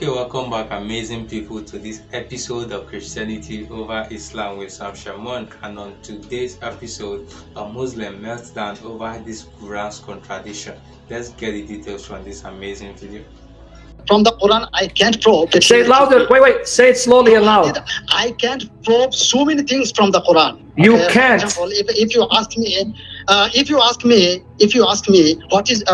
Okay, welcome back, amazing people, to this episode of Christianity over Islam with Shamoun. And on today's episode, a Muslim melts down over this Quran's contradiction. Let's get the details from this amazing video. From the Quran, I can't prove. Say it louder. Wait. Say it slowly and loud. I can't prove so many things from the Quran. You can't. For example, if you ask me, what is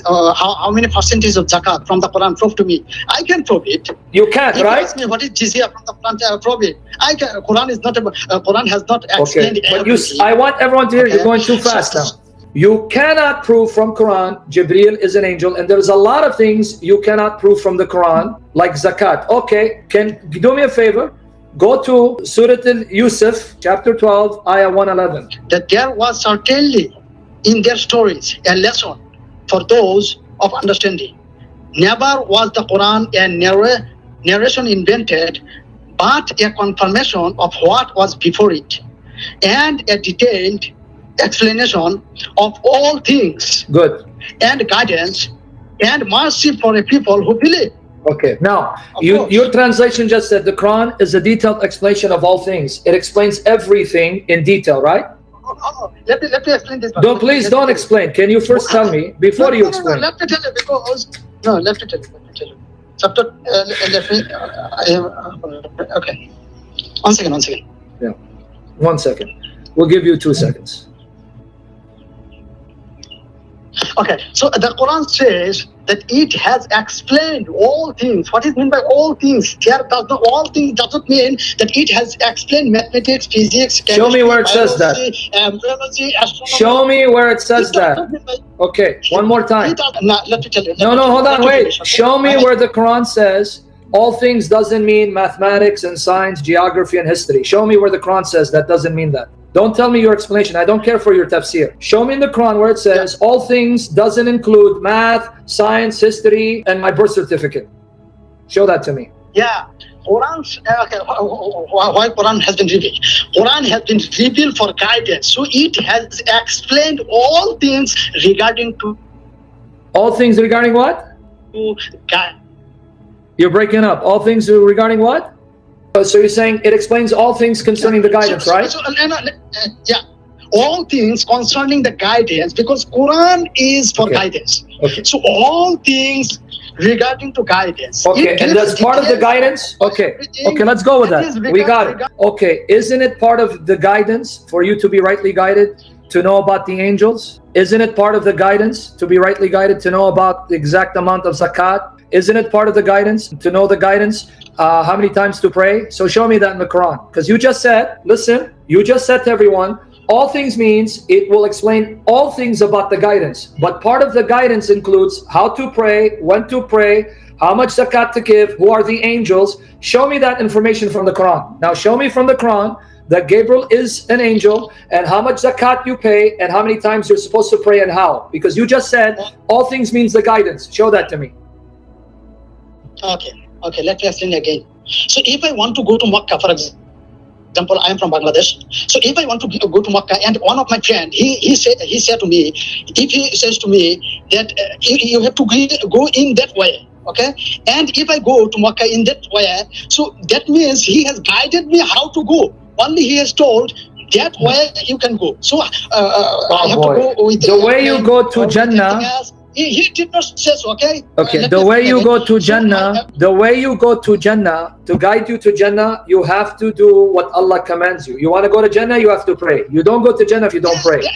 how many percentage of zakat from the Quran? Prove to me. I can prove it. You can't, if right? You ask me what is jizya from the Quran? Prove it. I can. Quran is not. Quran has not explained everything. But I want everyone to hear. You're going too fast now. You cannot prove from Quran Jibreel is an angel, and there's a lot of things you cannot prove from the Quran, like zakat. Okay, can you do me a favor? Go to Surah Al-Yusuf, chapter 12, ayah 111. That there was certainly in their stories a lesson for those of understanding. Never was the Quran a narration invented, but a confirmation of what was before it, and a detailed explanation of all things. Good. And guidance and mercy for a people who believe. Okay, now your translation just said the Quran is a detailed explanation of all things. It explains everything in detail, right? Let me explain this. Please don't explain. Can you first tell me before you explain? Let me tell you because let me tell you. Chapter. Okay. One second. Yeah. 1 second. We'll give you 2 seconds. Okay, so the Quran says that it has explained all things. What is meant by all things? Here, all things doesn't mean that it has explained mathematics, physics, chemistry, show me where it says that. Biology, astronomy. Show me where it says that. Okay, one more time. Let me tell you. No, hold on, wait. Show me where the Quran says all things doesn't mean mathematics and science, geography and history. Show me where the Quran says that doesn't mean that. Don't tell me your explanation. I don't care for your tafsir. Show me in the Quran where it says all things doesn't include math, science, history, and my birth certificate. Show that to me. Yeah. Quran's why Quran has been revealed? Quran has been revealed for guidance. So it has explained all things regarding to. All things regarding what? To guide. You're breaking up. All things regarding what? So you're saying it explains all things concerning the guidance, right? Yeah, all things concerning the guidance, because Quran is for guidance. Okay. So all things regarding to guidance. Okay, and that's part of the guidance? Okay, let's go with that. We got it. Okay, isn't it part of the guidance for you to be rightly guided, to know about the angels? Isn't it part of the guidance to be rightly guided, to know about the exact amount of zakat? Isn't it part of the guidance to know the guidance? How many times to pray? So show me that in the Quran. Because you just said, listen, you just said to everyone, all things means it will explain all things about the guidance. But part of the guidance includes how to pray, when to pray, how much zakat to give, who are the angels. Show me that information from the Quran. Now show me from the Quran that Gabriel is an angel, and how much zakat you pay, and how many times you're supposed to pray, and how. Because you just said all things means the guidance. Show that to me. Okay, let me explain again. So if I want to go to Makkah, for example, I am from Bangladesh. So if I want to go to Makkah, and one of my friend, he said to me, if he says to me that you have to go in that way, okay? And if I go to Makkah in that way, so that means he has guided me how to go. Only he has told that way you can go. So I have to go with the way you go to Jannah. He did not say so, okay? Okay, the way you go to Jannah, to guide you to Jannah, you have to do what Allah commands you. You want to go to Jannah, you have to pray. You don't go to Jannah if you don't pray.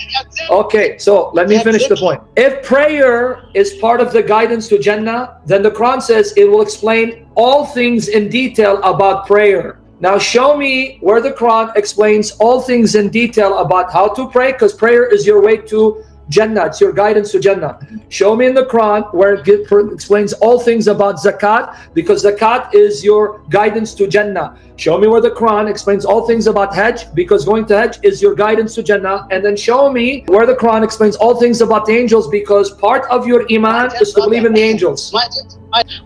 Okay, so let me finish the point. If prayer is part of the guidance to Jannah, then the Quran says it will explain all things in detail about prayer. Now show me where the Quran explains all things in detail about how to pray, because prayer is your way to Jannah, it's your guidance to Jannah. Show me in the Quran where it explains all things about zakat, because zakat is your guidance to Jannah. Show me where the Quran explains all things about Hajj, because going to Hajj is your guidance to Jannah. And then show me where the Quran explains all things about the angels, because part of your iman is to believe in the angels. My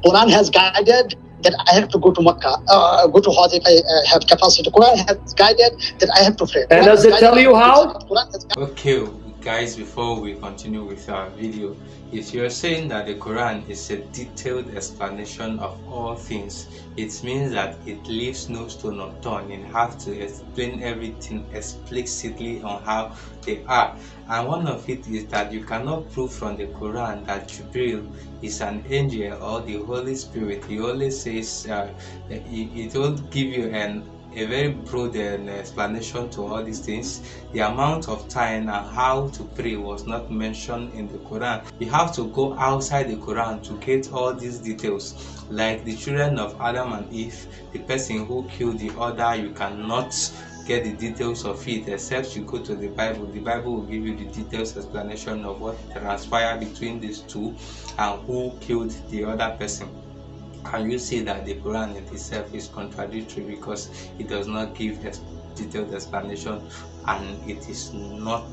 Quran has guided that I have to go to Makkah, go to Hajj if I have capacity. Quran has guided that I have to pray. And does it tell you how? Okay, Guys, before we continue with our video, if you're saying that the Quran is a detailed explanation of all things, it means that it leaves no stone unturned. You have to explain everything explicitly on how they are. And one of it is that you cannot prove from the Quran that Jibril is an angel or the Holy Spirit. He always says it will give you a very broad explanation to all these things. The amount of time and how to pray was not mentioned in the Quran. You have to go outside the Quran to get all these details. Like the children of Adam and Eve, the person who killed the other, you cannot get the details of it except you go to the Bible. The Bible will give you the details explanation of what transpired between these two and who killed the other person. And you see that the Quran in itself is contradictory because it does not give a detailed explanation, and it is not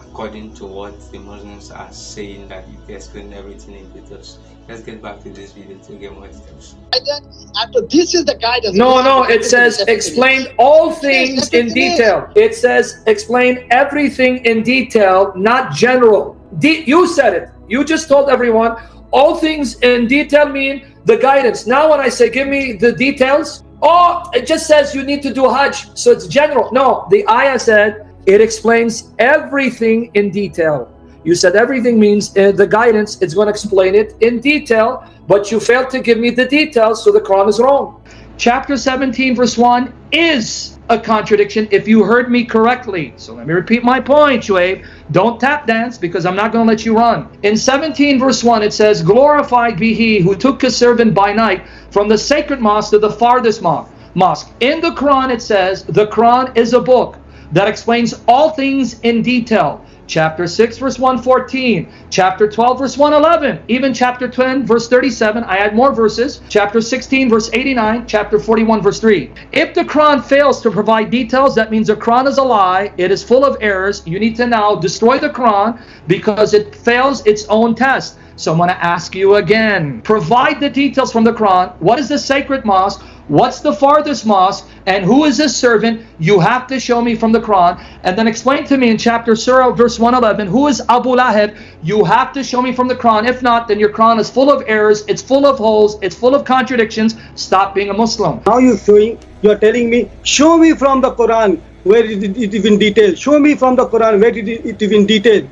according to what the Muslims are saying that you explain everything in details. Let's get back to this video to get more details. And this is the guidance. No, it says explain all things in detail. It says explain everything in detail, not general. You said it. You just told everyone all things in detail mean the guidance. Now when I say give me the details, it just says you need to do Hajj, so it's general. No, the ayah said it explains everything in detail. You said everything means the guidance, it's going to explain it in detail, but you failed to give me the details, so the Quran is wrong. Chapter 17 verse 1 is a contradiction if you heard me correctly. So let me repeat my point, Shuaib. Don't tap dance because I'm not going to let you run. In 17 verse 1 it says, glorified be he who took a servant by night from the sacred mosque to the farthest mosque. In the Quran it says the Quran is a book that explains all things in detail. Chapter 6 verse 114, chapter 12 verse 111, even chapter 10 verse 37, I add more verses, chapter 16 verse 89, chapter 41 verse 3. If the Quran fails to provide details, that means the Quran is a lie, it is full of errors. You need to now destroy the Quran because it fails its own test. So I'm going to ask you again, provide the details from the Quran. What is the sacred mosque? What's the farthest mosque? And who is this servant? You have to show me from the Quran. And then explain to me in chapter Surah verse 111, who is Abu Lahab? You have to show me from the Quran. If not, then your Quran is full of errors, it's full of holes, it's full of contradictions. Stop being a Muslim. Now you're telling me, show me from the Quran where it is in detail. Show me from the Quran where it is in detail.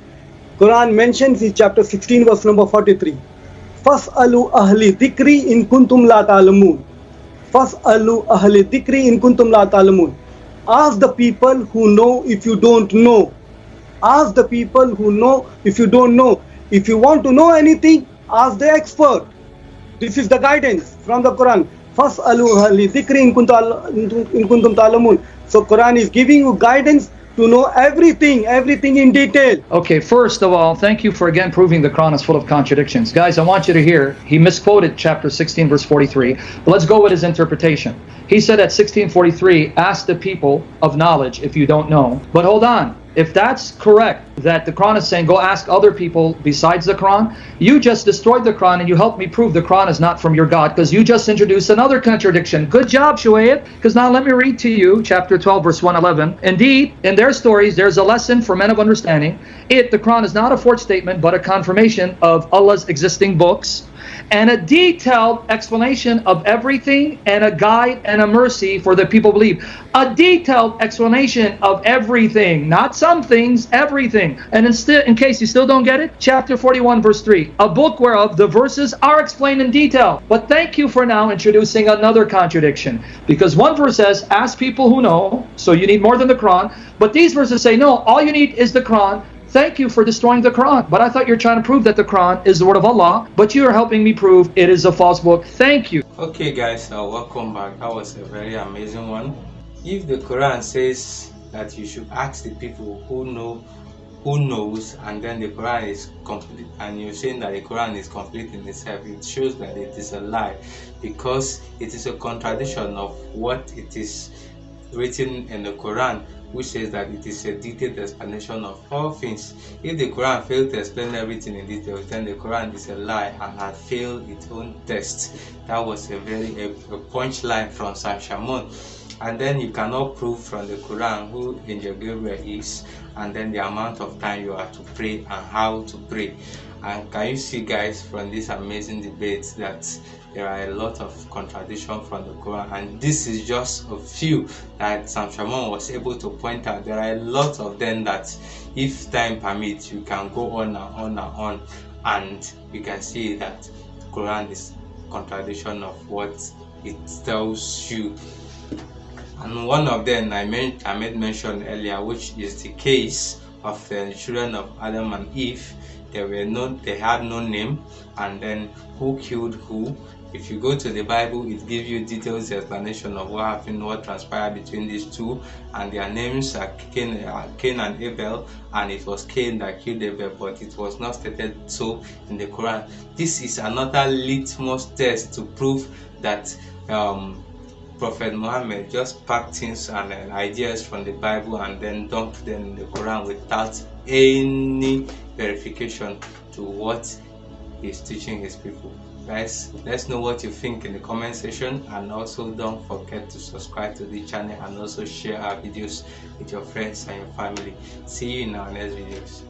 Quran mentions in chapter 16 verse number 43. Fas'alu ahli dhikri in kuntum la ta'lamun. Fas'alu ahli dhikri in kuntum la ta'lamun. Ask the people who know if you don't know. Ask the people who know if you don't know. If you want to know anything, ask the expert. This is the guidance from the Quran. Fas'alu ahli dhikri in kuntum ta'lamun. So Quran is giving you guidance to know everything in detail. Okay, first of all, thank you for again proving the Quran is full of contradictions. Guys, I want you to hear, he misquoted chapter 16 verse 43, but let's go with his interpretation. He said at 16:43, ask the people of knowledge if you don't know. But hold on, if that's correct, that the Quran is saying go ask other people besides the Quran, you just destroyed the Quran and you helped me prove the Quran is not from your God because you just introduced another contradiction. Good job, Shuaib. Because now let me read to you chapter 12 verse 111. Indeed, in their stories there's a lesson for men of understanding. The Quran is not a forged statement but a confirmation of Allah's existing books and a detailed explanation of everything and a guide and a mercy for the people believe. A detailed explanation of everything, not some things, everything. And in case you still don't get it, chapter 41 verse 3, a book whereof the verses are explained in detail. But thank you for now introducing another contradiction, because one verse says ask people who know, so you need more than the Quran, but these verses say no, all you need is the Quran. Thank you for destroying the Quran. But I thought you were trying to prove that the Quran is the word of Allah, but you are helping me prove it is a false book. Thank you. Okay guys, welcome back. That was a very amazing one. If the Quran says that you should ask the people who knows, and then the Quran is complete, and you're saying that the Quran is complete in itself, it shows that it is a lie, because it is a contradiction of what it is written in the Quran, which says that it is a detailed explanation of all things. If the Quran failed to explain everything in detail, then the Quran is a lie and had failed its own test. That was a punchline from Shamoun. and then you cannot prove from the Quran who Angel Gabriel is, and then the amount of time you are to pray and how to pray. And can you see, guys, from this amazing debate that there are a lot of contradictions from the Quran, and this is just a few that Shamoun was able to point out. There are a lot of them that, if time permits, you can go on and on and on, and you can see that the Quran is contradiction of what it tells you. And one of them I made mention earlier, which is the case of the children of Adam and Eve. They had no name, and then who killed who. If you go to the Bible, it gives you details explanation of what happened, what transpired between these two, and their names are Cain and Abel, and it was Cain that killed Abel, but it was not stated so in the Quran. This is another litmus test to prove that Prophet Muhammad just packed things and ideas from the Bible and then dumped them in the Quran without any verification to what he's teaching his people. Guys, let's know what you think in the comment section, and also don't forget to subscribe to the channel and also share our videos with your friends and your family. See you in our next videos.